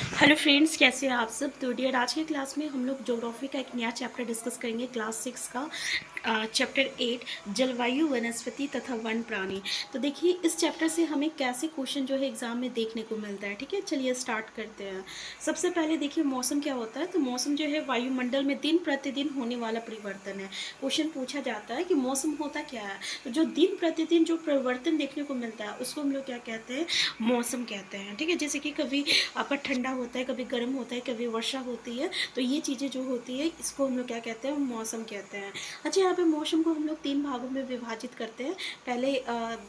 Hello friends, कैसे हैं आप सब। तो डियर, आज के क्लास में हम लोग ज्योग्राफी का एक नया चैप्टर डिस्कस करेंगे, क्लास 6 का चैप्टर 8 जलवायु, वनस्पति तथा वन प्राणी। तो देखिए, इस चैप्टर से हमें कैसे क्वेश्चन जो है एग्जाम में देखने को मिलता है। ठीक है, चलिए स्टार्ट करते हैं। सबसे पहले देखिए, मौसम क्या होता है। तो मौसम जो है वायुमंडल में दिन प्रतिदिन होने वाला परिवर्तन है। क्वेश्चन पूछा जाता है कि मौसम होता क्या है। तो जो दिन प्रतिदिन जो परिवर्तन देखने को मिलता है उसको हम लोग क्या कहते हैं, मौसम कहते हैं। ठीक है, जैसे कि कभी आपका ठंडा होता है, कभी गर्म होता है, कभी वर्षा होती है। तो ये चीज़ें जो होती है इसको हम लोग क्या कहते हैं, मौसम कहते हैं। अच्छा, यहाँ पे मौसम को हम लोग 3 भागों में विभाजित करते हैं। पहले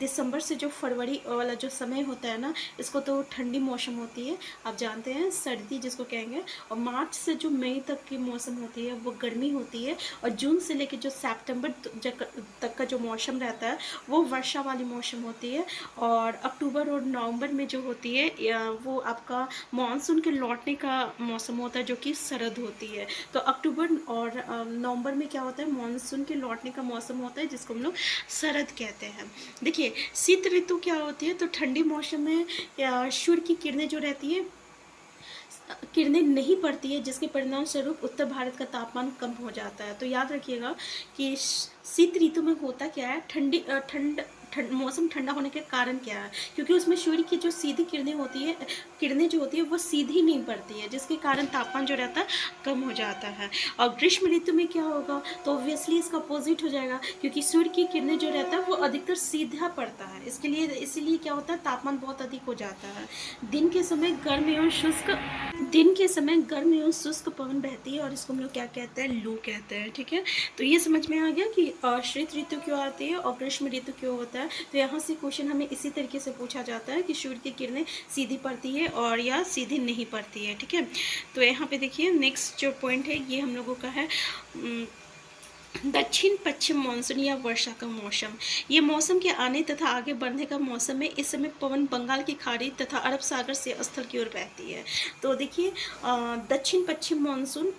दिसंबर से जो फरवरी वाला जो समय होता है ना, इसको तो ठंडी मौसम होती है, आप जानते हैं, सर्दी जिसको कहेंगे। और मार्च से जो मई तक की मौसम होती है वो गर्मी होती है। और जून से लेकर जो सितंबर तक का जो मौसम रहता है वो वर्षा वाली मौसम होती है। और अक्टूबर और नवंबर में जो होती है वो आपका मानसून के लौटने का मौसम होता है, जो कि सरद होती है। तो अक्टूबर और नवंबर में क्या होता है, मानसून के लौटने का मौसम होता है, जिसको हम लोग सरद कहते हैं। देखिए, शीत ऋतु क्या होती है। तो ठंडी मौसम में सूर्य की किरणें जो रहती है, किरणें नहीं पड़ती है, जिसके परिणाम स्वरूप उत्तर भारत का तापमान कम हो जाता है। तो याद रखिएगा कि शीत ऋतु में होता क्या है, मौसम ठंडा होने के कारण क्या है, क्योंकि उसमें सूर्य की जो सीधी किरणें जो होती है वो सीधी नहीं पड़ती है, जिसके कारण तापमान जो रहता है कम हो जाता है। और ग्रीष्म ऋतु में क्या होगा, तो ऑब्वियसली इसका अपोजिट हो जाएगा, क्योंकि सूर्य की किरणें जो रहता है वो अधिकतर सीधा पड़ता है। इसीलिए क्या होता है, तापमान बहुत अधिक हो जाता है। दिन के समय गर्म एवं शुष्क दिन के समय गर्म एवं शुष्क पवन बहती है, और इसको हम लोग क्या कहते हैं, लू कहते हैं। ठीक है, तो ये समझ में आ गया कि शीत ऋतु क्यों आती है और ग्रीष्म ऋतु क्यों होता है। तो यहाँ से क्वेश्चन हमें इसी तरीके से पूछा जाता है कि सूर्य की किरणें सीधी पड़ती है और या सीधी नहीं पड़ती है। ठीक है, तो यहाँ पे देखिए, नेक्स्ट जो पॉइंट है ये हम लोगों का है दक्षिण पश्चिम मानसून या वर्षा का मौसम। ये मौसम के आने तथा आगे बढ़ने का मौसम है। इस समय पवन बंगाल की खाड़ी तथा अरब सागर से स्थल की ओर बहती है। तो देखिए, दक्षिण पश्चिम मानसून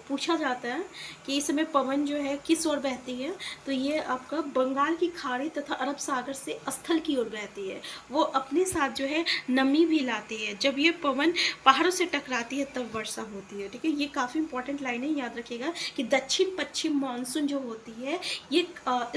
पूछा जाता है कि इस समय पवन जो है किस ओर बहती है। तो ये आपका बंगाल की खाड़ी तथा अरब सागर से स्थल की ओर बहती है। वो अपने साथ जो है नमी भी लाती है। जब ये पवन पहाड़ों से टकराती है तब वर्षा होती है। ठीक है, ये काफ़ी इंपॉर्टेंट लाइन है, याद रखिएगा कि दक्षिण पश्चिम मानसून जो होती है ये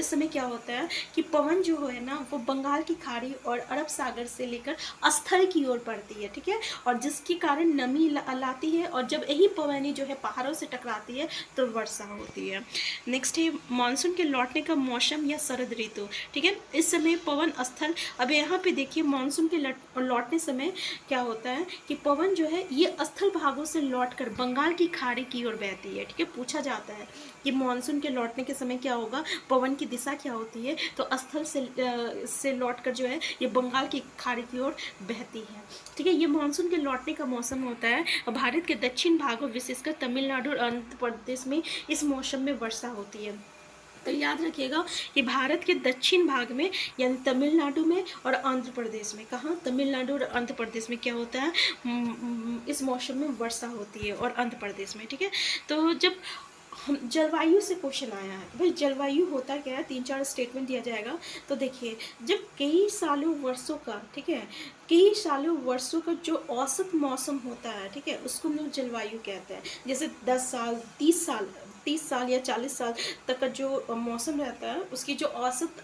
इस समय क्या होता है कि पवन जो है ना वो बंगाल की खाड़ी और अरब सागर से लेकर स्थल की ओर पड़ती है। ठीक है, और जिसके कारण नमी लाती है, और जब यही पवनी जो है पहाड़ों से टकराती है तो वर्षा होती है। नेक्स्ट है मानसून के लौटने का मौसम या शरद ऋतु। ठीक है, इस समय पवन स्थल, अब यहाँ पे देखिए मानसून के लौटने समय क्या होता है कि पवन जो है ये स्थल भागों से लौटकर बंगाल की खाड़ी की ओर बहती है। ठीक है, पूछा जाता है कि मानसून के लौटने के समय क्या होगा, पवन की दिशा क्या होती है। तो स्थल से लौटकर जो है ये बंगाल की खाड़ी की ओर बहती है। ठीक है, ये मानसून के लौटने का मौसम होता है। भारत के दक्षिण भागों विशेषकर तमिलनाडु और आंध्र प्रदेश में इस मौसम में वर्षा होती है। तो याद रखिएगा कि भारत के दक्षिण भाग में यानी तमिलनाडु में और आंध्र प्रदेश में, कहाँ, तमिलनाडु और आंध्र प्रदेश में क्या होता है, इस मौसम में वर्षा होती है, और आंध्र प्रदेश में। ठीक है, तो जब हम जलवायु से क्वेश्चन आया है, भाई जलवायु होता क्या है, 3-4 स्टेटमेंट दिया जाएगा। तो देखिए, जब कई सालों वर्षों का, ठीक है, कई सालों वर्षों का जो औसत मौसम होता है, ठीक है, उसको हम लोग जलवायु कहते हैं। जैसे 10 साल 30 साल या 40 साल तक का जो मौसम रहता है उसकी जो औसत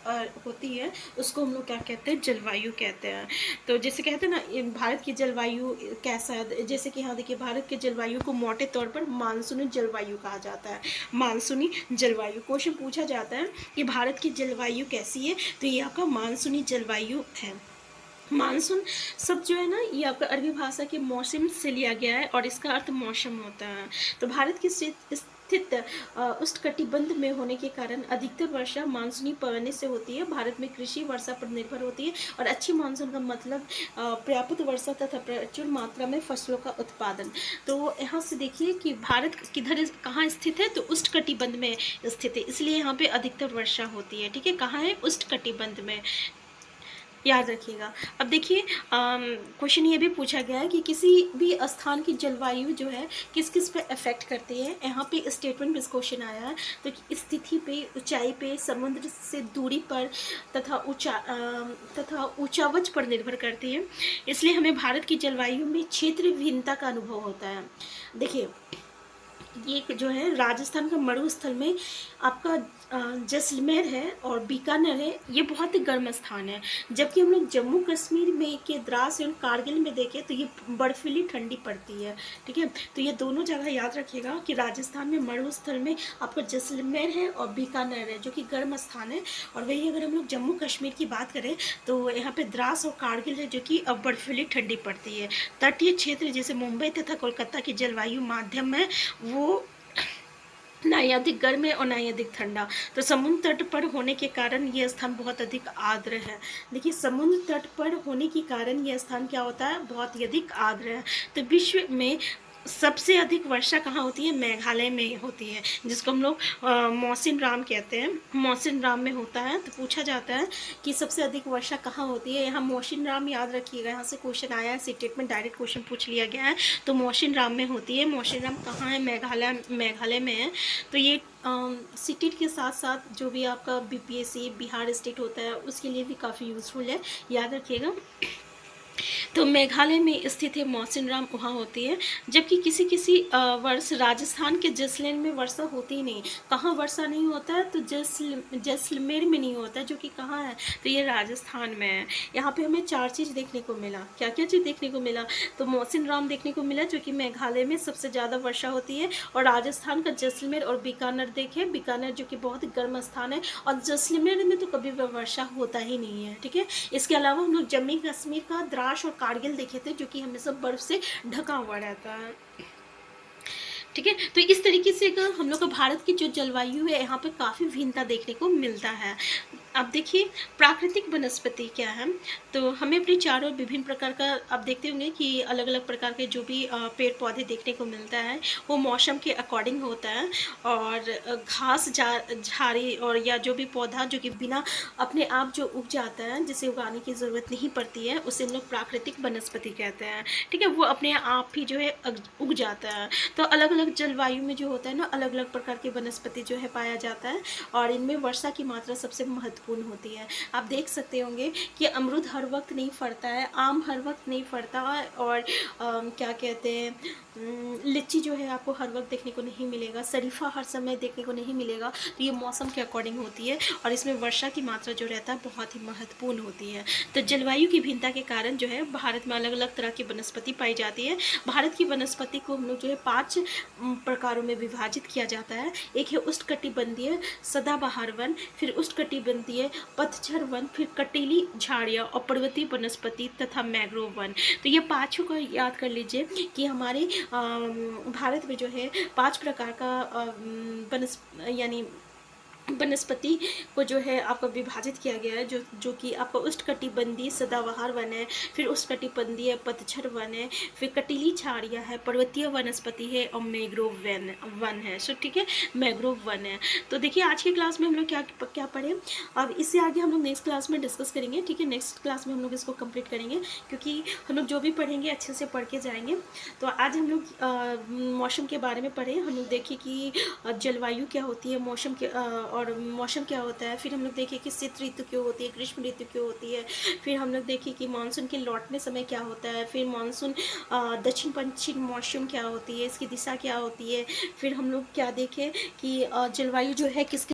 होती है उसको हम लोग क्या कहते हैं, जलवायु कहते हैं। तो जैसे कहते हैं ना, भारत की जलवायु कैसा है, जैसे कि यहाँ देखिए, भारत के जलवायु को मोटे तौर पर मानसूनी जलवायु कहा जाता है। मानसूनी जलवायु क्वेश्चन पूछा जाता है कि भारत की जलवायु कैसी है, तो ये आपका मानसूनी जलवायु है। मानसून शब्द जो है ना, ये आपका अरबी भाषा के मौसम से लिया गया है, और इसका अर्थ मौसम होता है। तो भारत की स्थित उष्णकटिबंध में होने के कारण अधिकतर वर्षा मानसूनी पवने से होती है। भारत में कृषि वर्षा पर निर्भर होती है, और अच्छी मानसून का मतलब पर्याप्त वर्षा तथा प्रचुर मात्रा में फसलों का उत्पादन। तो यहाँ से देखिए कि भारत किधर कहाँ स्थित है, तो उष्णकटिबंध में स्थित है, इसलिए यहाँ पे अधिकतर वर्षा होती है। ठीक है, कहाँ है, उष्णकटिबंध में। याद रखिएगा। अब देखिए क्वेश्चन ये भी पूछा गया है कि किसी भी स्थान की जलवायु जो है किस किस पे अफेक्ट करती है। यहाँ पे स्टेटमेंट बेस्ड क्वेश्चन आया है, तो स्थिति पे, ऊंचाई पे, समुद्र से दूरी पर तथा ऊंचावच पर निर्भर करती है। इसलिए हमें भारत की जलवायु में क्षेत्रीय भिन्नता का अनुभव होता है। देखिए ये जो है राजस्थान का मरुस्थल में आपका जैसलमेर है और बीकानेर है, ये बहुत ही गर्म स्थान है। जबकि हम लोग जम्मू कश्मीर में के द्रास और कारगिल में देखें तो ये बर्फीली ठंडी पड़ती है। ठीक है, तो ये दोनों जगह याद रखिएगा कि राजस्थान में मरुस्थल में आपका जैसलमेर है और बीकानेर है जो कि गर्म स्थान है। और वही अगर हम लोग जम्मू कश्मीर की बात करें तो यहाँ पे द्रास और कारगिल है जो कि बर्फीली ठंडी पड़ती है। तटीय क्षेत्र जैसे मुंबई तथा कोलकाता की जलवायु माध्यम है, वो ना ही अधिक गर्म है और ना ही अधिक ठंडा। तो समुद्र तट पर होने के कारण ये स्थान बहुत अधिक आर्द्र है। देखिए समुद्र तट पर होने के कारण ये स्थान क्या होता है, बहुत ही अधिक आर्द्र है। तो विश्व में सबसे अधिक वर्षा कहाँ होती है, मेघालय में होती है, जिसको हम लोग मौसिन राम कहते हैं, मौसिन राम में होता है। तो पूछा जाता है कि सबसे अधिक वर्षा कहाँ होती है, यहाँ मौसिन राम याद रखिएगा, यहाँ से क्वेश्चन आया है, स्टेट में डायरेक्ट क्वेश्चन पूछ लिया गया है। तो मौसिन राम में होती है। मौसिन राम कहाँ है, मेघालय में है। तो ये सिटेट के साथ साथ जो भी आपका बीपीएससी बिहार स्टेट होता है उसके लिए भी काफ़ी यूज़फुल है, याद रखिएगा। तो मेघालय में स्थित है मौसिन राम, वहाँ होती है। जबकि किसी किसी वर्ष राजस्थान के जैसलमेर में वर्षा होती ही नहीं। कहाँ वर्षा नहीं होता है, तो जैसलमेर में नहीं होता है, जो कि कहाँ है, तो ये राजस्थान में है। यहाँ पे हमें 4 चीज़ देखने को मिला। क्या क्या चीज़ देखने को मिला, तो मौसिन राम देखने को मिला जो कि मेघालय में सबसे ज़्यादा वर्षा होती है, और राजस्थान का जैसलमेर और बीकानेर देखें, बीकानेर जो कि बहुत ही गर्म स्थान है, और जैसलमेर में तो कभी वर्षा होता ही नहीं है। ठीक है, इसके अलावा हम लोग जम्मू कश्मीर का द्रास और कारगिल देखे थे जो कि हमेशा बर्फ से ढका हुआ रहता है। ठीक है, तो इस तरीके से अगर हम लोग का भारत की जो जलवायु है यहाँ पे काफ़ी भिन्नता देखने को मिलता है। अब देखिए प्राकृतिक वनस्पति क्या है, तो हमें अपने चारों ओर विभिन्न प्रकार का, आप देखते होंगे कि अलग अलग प्रकार के जो भी पेड़ पौधे देखने को मिलता है वो मौसम के अकॉर्डिंग होता है। और घास झाड़ी और या जो भी पौधा जो कि बिना अपने आप जो उग जाता है, जिसे उगाने की ज़रूरत नहीं पड़ती है, उसे हम लोग प्राकृतिक वनस्पति कहते हैं। ठीक है, वो अपने आप ही जो है उग जाता है। तो अलग अलग जलवायु में जो होता है ना, अलग अलग प्रकार के वनस्पति जो है पाया जाता है, और इनमें वर्षा की मात्रा सबसे महत्वपूर्ण होती है। आप देख सकते होंगे कि अमरूद हर वक्त नहीं फलता है, आम हर वक्त नहीं फलता है, और क्या कहते हैं, लीची जो है आपको हर वक्त देखने को नहीं मिलेगा, शरीफा हर समय देखने को नहीं मिलेगा। तो ये मौसम के अकॉर्डिंग होती है, और इसमें वर्षा की मात्रा जो रहता है बहुत ही महत्वपूर्ण होती है। तो जलवायु की भिन्नता के कारण जो है भारत में अलग अलग तरह की वनस्पति पाई जाती है। भारत की वनस्पति को हम लोग जो है 5 प्रकारों में विभाजित किया जाता है। एक है उष्णकटिबंधीय सदाबहार वन, फिर उष्णकटिबंधीय पतझड़ वन, फिर कटीली झाड़ियाँ और पर्वतीय वनस्पति तथा मैंग्रोव वन। तो ये पाँचों को याद कर लीजिए कि हमारे भारत में जो है 5 प्रकार का यानी वनस्पति को जो है आपका विभाजित किया गया है, जो कि आपका उष्णकटिबंधीय सदाबहार वन है, फिर उष्णकटिबंधीय पतझड़ वन है, फिर कटीली झाड़ियाँ है, पर्वतीय वनस्पति है, और मैंग्रोव वन है। सो ठीक है, मैंग्रोव वन है। तो देखिए आज की क्लास में हम लोग क्या पढ़े, अब इससे आगे हम लोग नेक्स्ट क्लास में डिस्कस करेंगे। ठीक है, नेक्स्ट क्लास में हम लोग इसको कंप्लीट करेंगे, क्योंकि हम लोग जो भी पढ़ेंगे अच्छे से पढ़ के जाएंगे। तो आज हम लोग मौसम के बारे में पढ़े, हम लोग देखें कि जलवायु क्या होती है, मौसम के और मौसम क्या होता है, फिर हम लोग देखें कि शीत ऋतु क्यों होती है, ग्रीष्म ऋतु क्यों होती है, फिर हम लोग देखें कि मानसून के लौटने समय क्या होता है, फिर मानसून दक्षिण पश्चिम मौसम क्या होती है, इसकी दिशा क्या होती है, फिर हम लोग क्या देखें कि जलवायु जो है किस